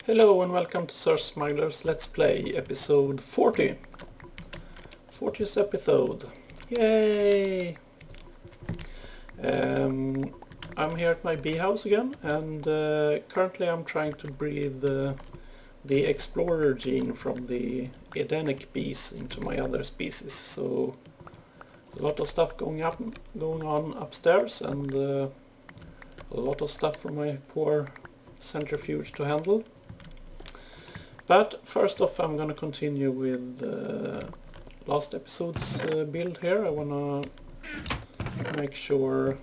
Hello and welcome to SirSmuggler's Let's Play episode 40. 40th episode. Yay! I'm here at my bee house again, and currently I'm trying to breed the explorer gene from the Edenic bees into my other species. So a lot of stuff going on upstairs, and a lot of stuff for my poor centrifuge to handle. But first off, I'm gonna continue with last episode's build here. I wanna make sure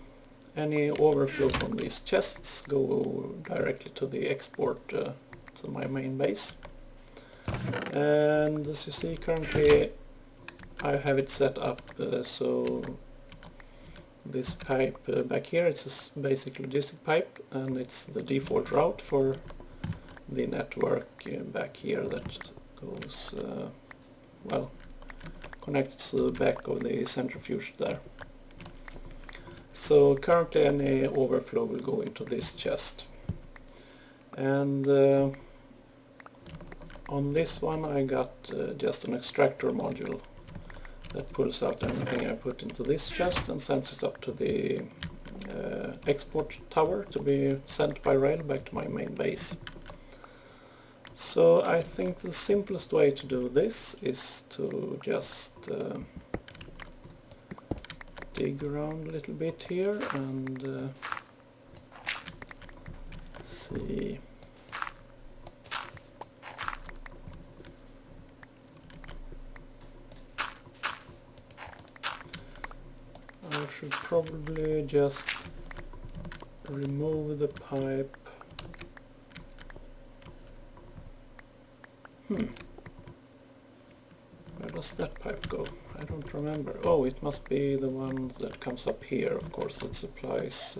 any overflow from these chests go directly to the export to my main base. And as you see, currently I have it set up so this pipe back here, it's a basic logistic pipe, and it's the default route for the network back here that goes, connects to the back of the centrifuge there. So currently any overflow will go into this chest. And on this one I got just an extractor module that pulls out anything I put into this chest and sends it up to the export tower to be sent by rail back to my main base. So I think the simplest way to do this is to just dig around a little bit here and see. I should probably just remove the pipe. Where does that pipe go? I don't remember. Oh, it must be the one that comes up here, of course, that supplies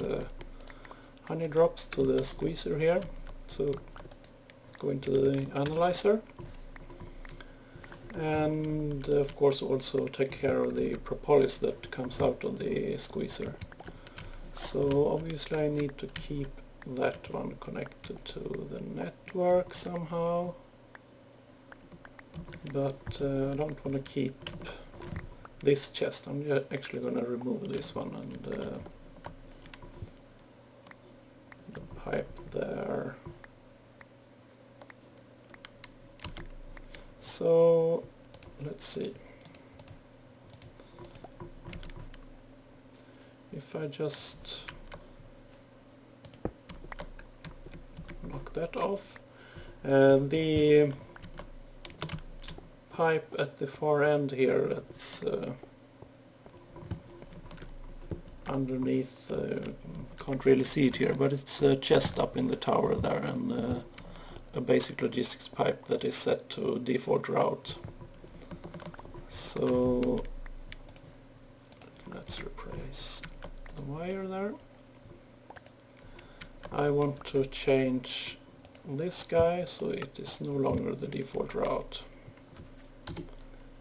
honey drops to the squeezer here to go into the analyzer. And of course also take care of the propolis that comes out of the squeezer. So obviously I need to keep that one connected to the network somehow. But I don't want to keep this chest. I'm actually going to remove this one and the pipe there. So let's see. If I just knock that off, the pipe at the far end here, that's underneath, can't really see it here, but it's a chest up in the tower there, and a basic logistics pipe that is set to default route. So let's replace the wire there. I want to change this guy so it is no longer the default route,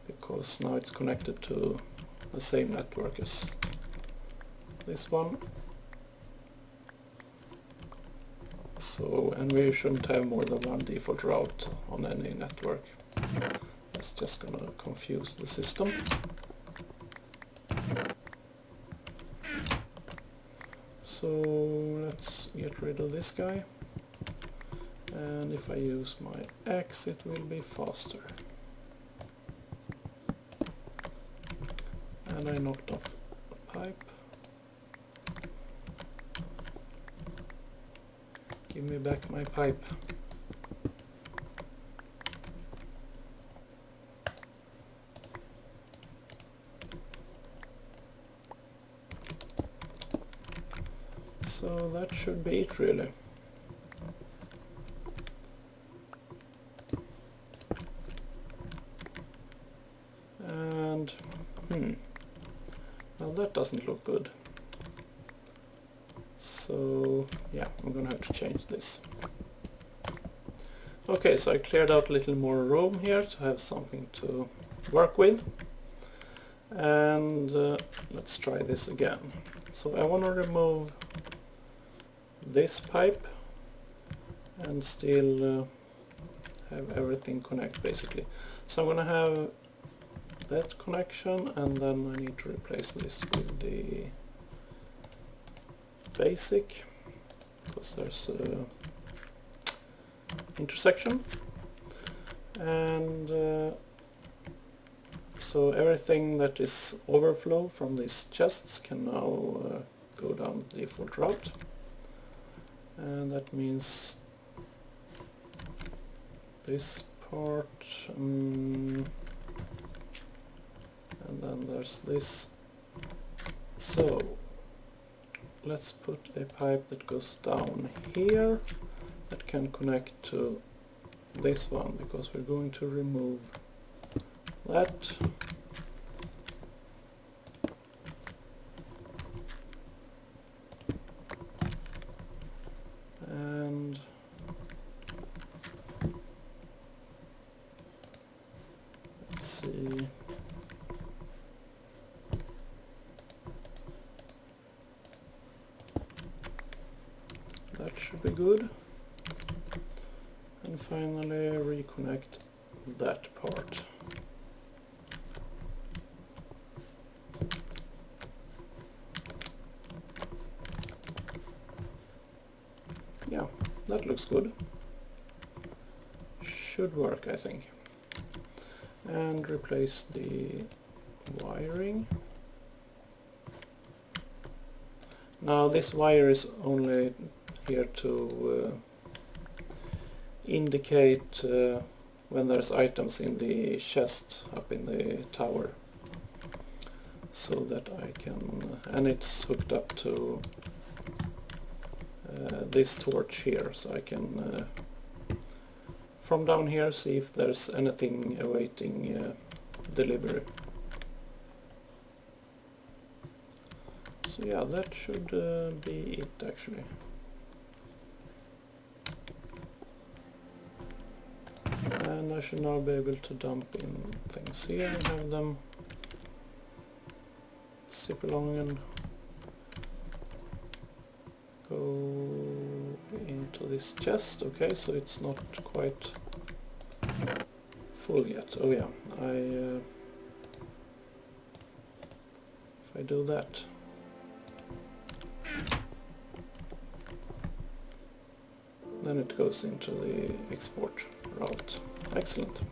because now it's connected to the same network as this one. So, and we shouldn't have more than one default route on any network. That's just gonna confuse the system. So let's get rid of this guy, and if I use my axe it will be faster. And I knocked off a pipe. Give me back my pipe. So that should be it really. And now that doesn't look good. So yeah, I'm gonna have to change this. Okay, so I cleared out a little more room here to have something to work with. And let's try this again. So I want to remove this pipe and still have everything connect basically. So I'm gonna have that connection, and then I need to replace this with the basic, because there's a intersection. And so everything that is overflow from these chests can now go down the default route, and that means this part, and then there's this. So let's put a pipe that goes down here that can connect to this one, because we're going to remove that. And let's see. That should be good. And finally reconnect that part. Yeah, that looks good. Should work, I think. And replace the wiring. Now this wire is only here to indicate when there's items in the chest up in the tower, so that I can, and it's hooked up to this torch here, so I can from down here see if there's anything awaiting delivery. So yeah, that should be it actually. And I should now be able to dump in things here and have them zip along and go into this chest. Okay, so it's not quite full yet. Oh yeah, if I do that, then it goes into the export route. Excellent.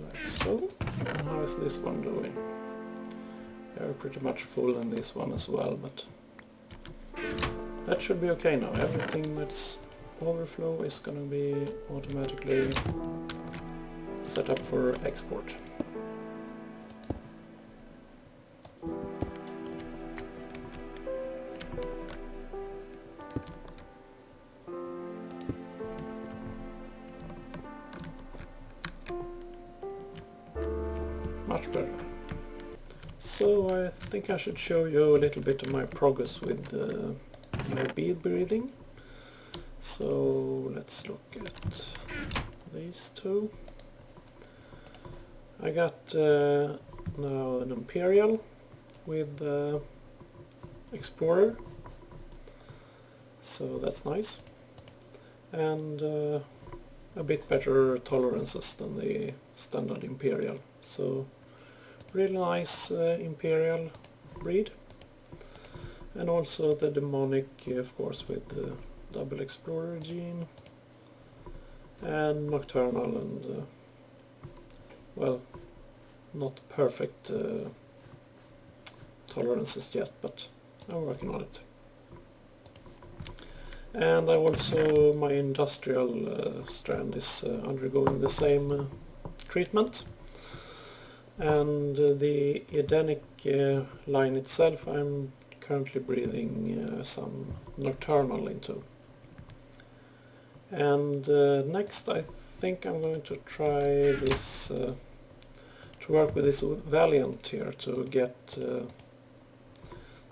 Like so. And how is this one doing? They're pretty much full in this one as well, but that should be okay now. Everything that's overflow is going to be automatically set up for export. Much better. So I think I should show you a little bit of my progress with my bead breathing. So let's look at these two. I got now an Imperial with Explorer, so that's nice, and a bit better tolerances than the standard Imperial. So really nice Imperial breed, and also the demonic, of course, with the double Explorer gene, and nocturnal, and well, not perfect tolerances yet, but I'm working on it. And I also, my industrial strand is undergoing the same treatment. And the Edenic line itself, I'm currently breathing some nocturnal into. And next I think I'm going to try this, to work with this Valiant here to get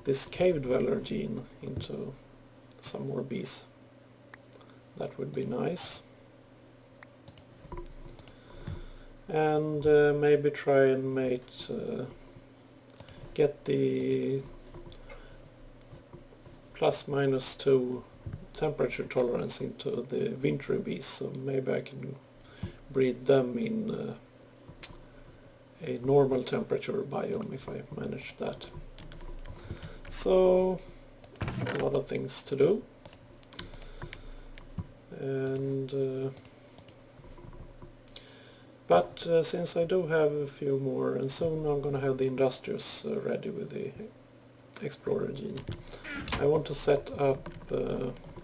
this Cave Dweller gene into some more bees. That would be nice. and maybe try and get the ±2 temperature tolerance into the wintry bees, so maybe I can breed them in a normal temperature biome if I manage that. So a lot of things to do, and but since I do have a few more, and soon I'm gonna have the Industrious ready with the Explorer gene, I want to set up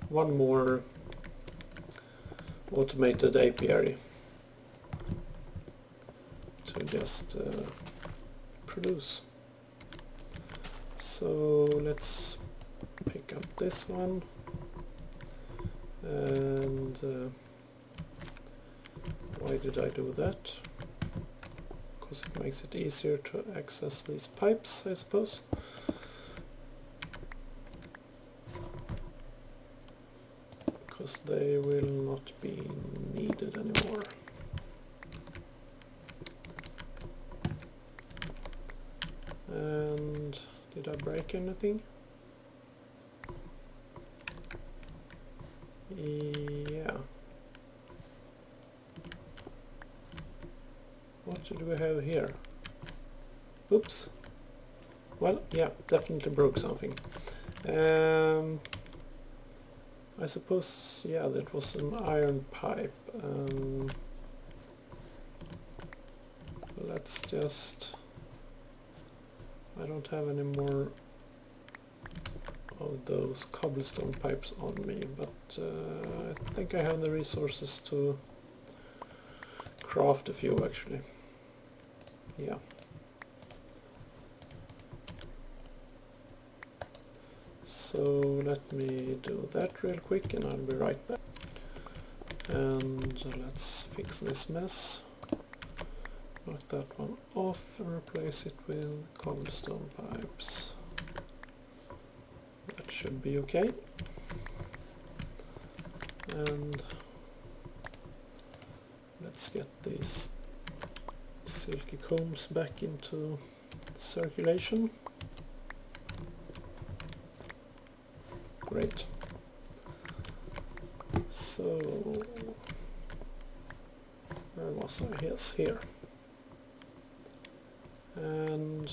one more automated apiary to just produce. So let's pick up this one, and why did I do that? Because it makes it easier to access these pipes, I suppose. Because they will not be needed anymore. And did I break anything? Yeah. What do we have here? Oops. Well, yeah, definitely broke something. I suppose, yeah, that was an iron pipe. Let's just... I don't have any more of those cobblestone pipes on me, but I think I have the resources to craft a few actually. Yeah. So let me do that real quick and I'll be right back. And let's fix this mess. Knock that one off and replace it with cobblestone pipes. That should be okay. And let's get these silky combs back into circulation. Great. So, where was I? Yes, here. And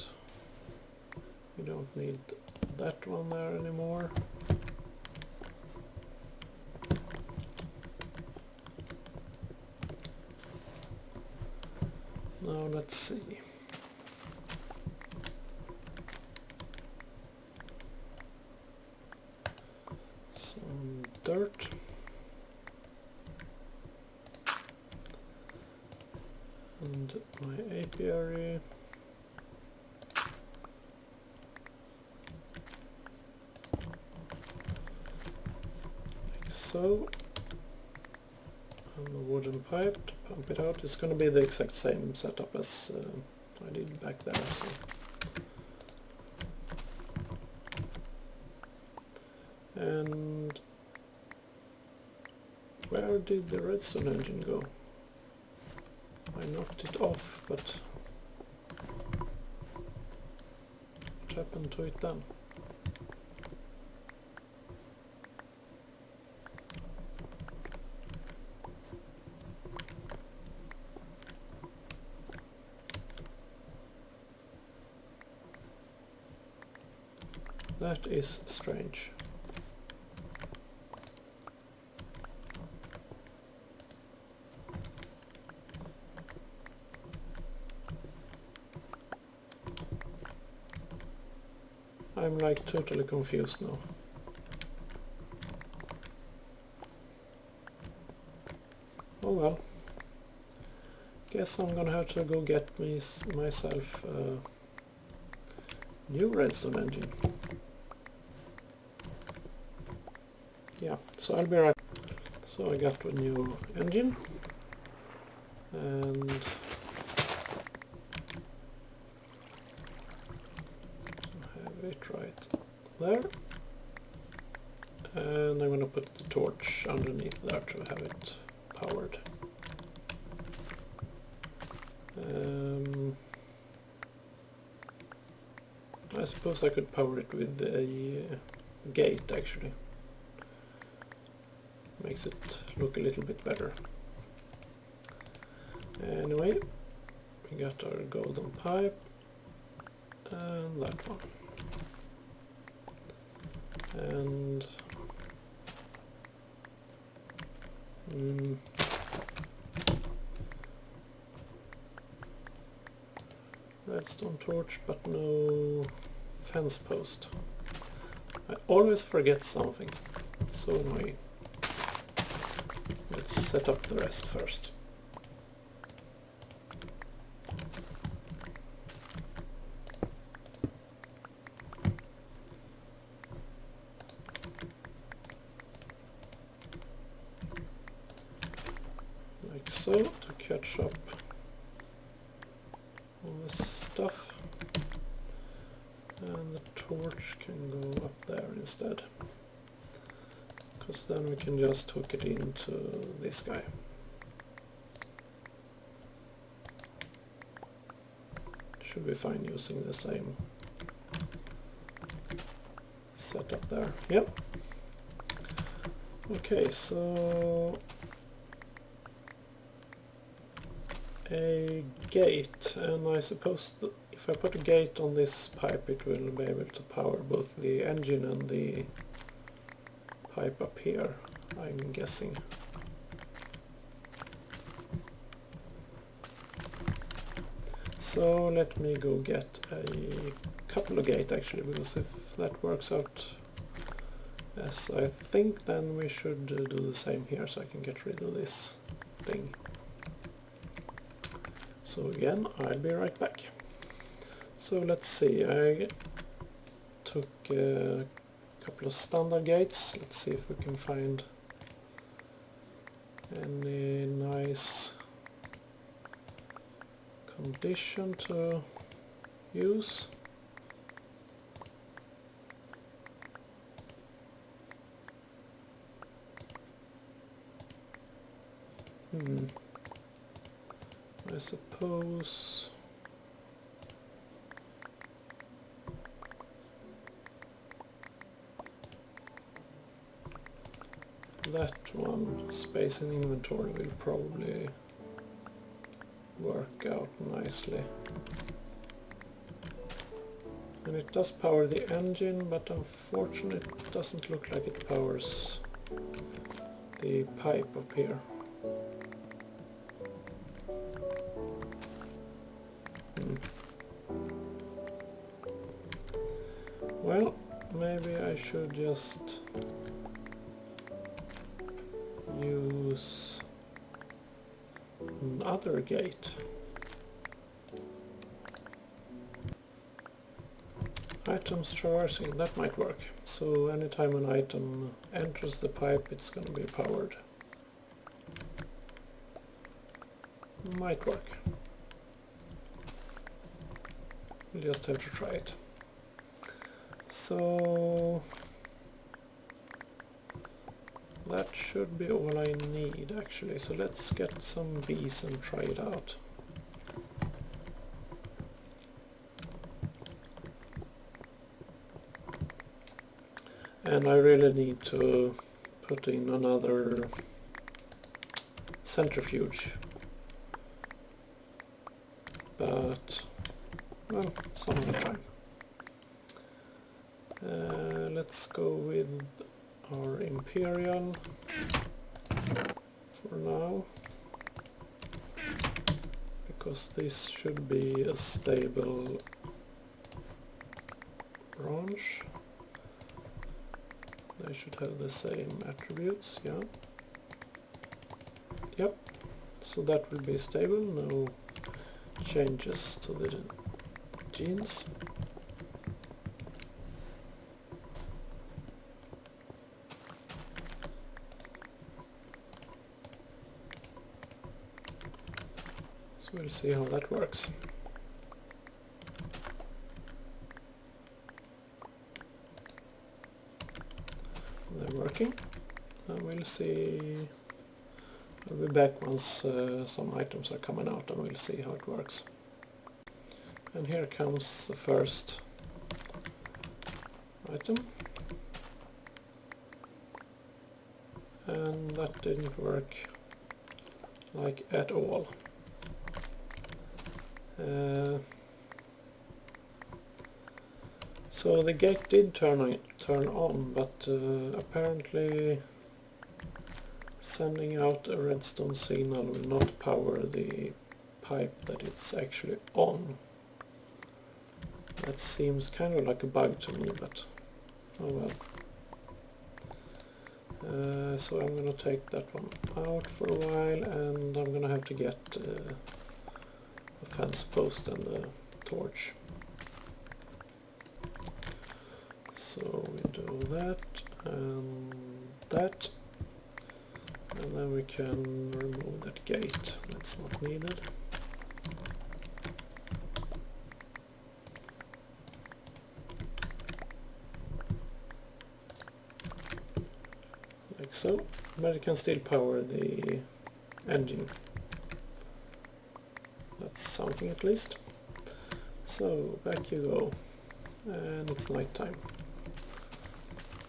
we don't need that one there anymore. Now let's see. Some dirt. And my apiary. Like so. And the wooden pipe to pump it out. It's going to be the exact same setup as I did back there. So. And where did the redstone engine go? I knocked it off, but what happened to it then? That is strange. I'm like totally confused now. Oh well. Guess I'm gonna have to go get myself a new redstone engine. Yeah, so I'll be right. So I got a new engine and have it right there, and I'm going to put the torch underneath there to have it powered. I suppose I could power it with a gate actually. Makes it look a little bit better. Anyway, we got our golden pipe and that one. And redstone torch, but no fence post. I always forget something. So annoying. Let's set up the rest first. Like so, to catch up all this stuff. And the torch can go up there instead. Because then we can just hook it into this guy. Should be fine using the same setup there. Yep. Okay, so a gate, and I suppose if I put a gate on this pipe it will be able to power both the engine and the pipe up here, I'm guessing. So let me go get a couple of gates actually, because if that works out as I think, then we should do the same here, so I can get rid of this thing. So again, I'll be right back. So let's see, I took a couple of standard gates. Let's see if we can find any nice condition to use. I suppose that one, space in inventory, will probably work out nicely. And it does power the engine, but unfortunately it doesn't look like it powers the pipe up here. Well, maybe I should just use another gate. Items traversing, that might work. So anytime an item enters the pipe, it's going to be powered. Might work. We'll just have to try it. So that should be all I need actually. So let's get some bees and try it out. And I really need to put in another centrifuge. But, well, some other time. Let's go with our Imperial for now, because this should be a stable branch. They should have the same attributes, yeah. Yep, so that will be stable, no changes to the genes. So we'll see how that works. They're working, and we'll see. I'll be back once some items are coming out, and we'll see how it works. And here comes the first item. And that didn't work like at all. So the gate did turn on, but apparently sending out a redstone signal will not power the pipe that it's actually on. That seems kind of like a bug to me, but oh well. So I'm gonna take that one out for a while, and I'm gonna have to get a fence post and a torch. So we do that and that, and then we can remove that gate, that's not needed. Like so, but it can still power the engine. That's something at least. So back you go, and it's night time.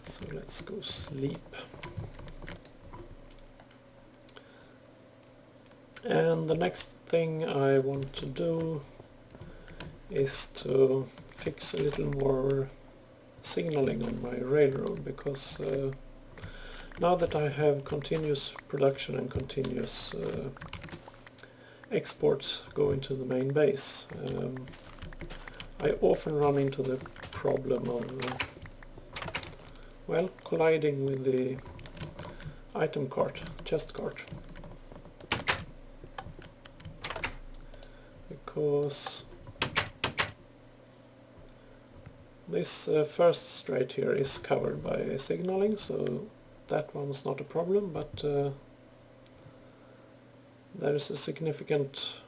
So let's go sleep. And the next thing I want to do is to fix a little more signaling on my railroad, because now that I have continuous production and continuous exports going to the main base, I often run into the problem of well, colliding with the item cart, chest cart. Because this first straight here is covered by signaling, so that one's not a problem, but there is a significant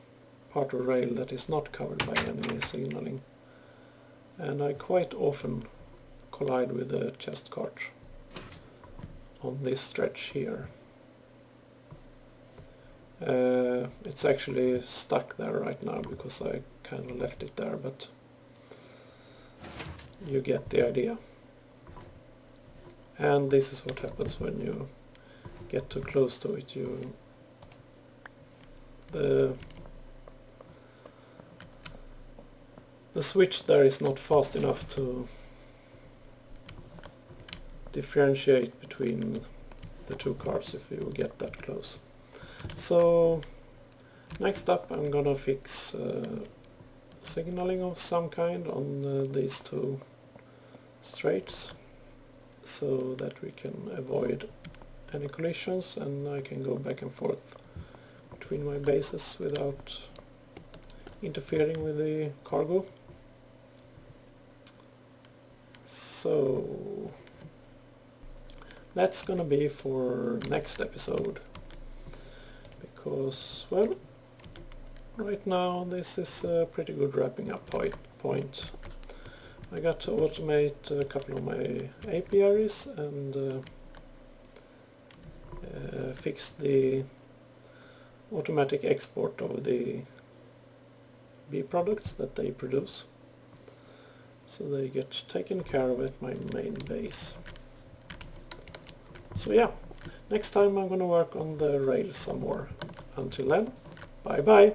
part of rail that is not covered by any signaling, and I quite often collide with the chest cart on this stretch here. It's actually stuck there right now because I kind of left it there, but you get the idea. And this is what happens when you get too close to it. The switch there is not fast enough to differentiate between the two cards if you get that close. So next up I'm gonna fix signaling of some kind on these two straights, so that we can avoid any collisions and I can go back and forth between my bases without interfering with the cargo. So that's gonna be for next episode, because, well, right now this is a pretty good wrapping up point. I got to automate a couple of my apiaries and fix the automatic export of the bee products that they produce, so they get taken care of at my main base. So yeah, next time I'm gonna work on the rails some more. Until then, bye bye!